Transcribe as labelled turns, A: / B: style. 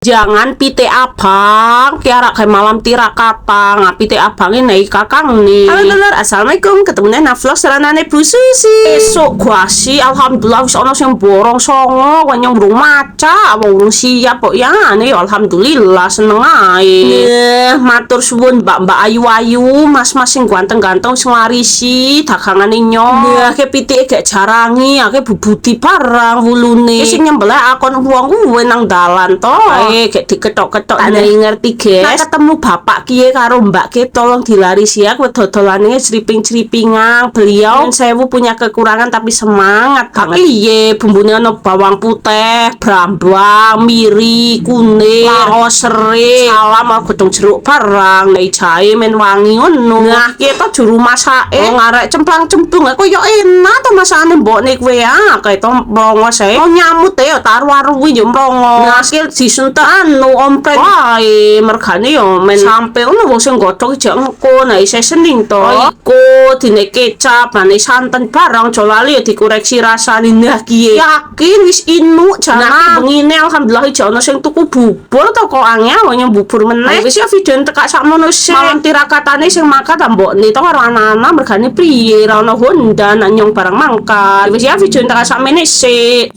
A: Jangan pite abang, kiara kayak malam tirakatang, pite abang ini kakang nih. Halo lelur, assalamualaikum, ketemu nang vlog selanane Bu Susi. Esok guasi, alhamdulillah wis ono sing borong songo, konyong burung maca, burung siap kok ya nih, alhamdulillah seneng ae. Matur suwun mbak-mbak ayu-ayu, mas-mas sing ganteng-ganteng sing larisi, dagangane nyong. Ke pite gak jarangi, ake bubuti barang wulune. Sing nyembelih akon wong kuwe nang dalan to. Kayak diketok-ketok ada ngerti guys. Nah ketemu bapak kie karo mbak kie tolong dilarisi ya dodolannya ceriping-ceripingan. Beliau sewu punya kekurangan tapi semangat banget. Iye bumbunya no bawang putih, brambang, miri, kuning, laos, serai, salam, godong jeruk barang, nai jahe, men wangi ngono. Nah kita juru masak ngarek cemplang-cemplung aku yo enak to masakane mbok nek kowe ya kayak to mbrongo saya. Oh nyamut ya taruh-aruhi yo mbrongo. Hasil disuntek anu ompreng wae mergane yo men sampe ono wong sing godhog jak engko nah isih sening to iku dine kecap mane santen barang aja lali ya dikoreksi rasane nah kiye yakin wis inu jana bengine alhamdulillah ijo ono sing tuku bubur to kok angel nyem bubur meneh wis ya video tekak sakmono sih malam tirakatane sing makan ta mbok ni to karo anak-anak mergane priye ra ono Honda nyong barang mangkat wis ya video tekak sakmene sik.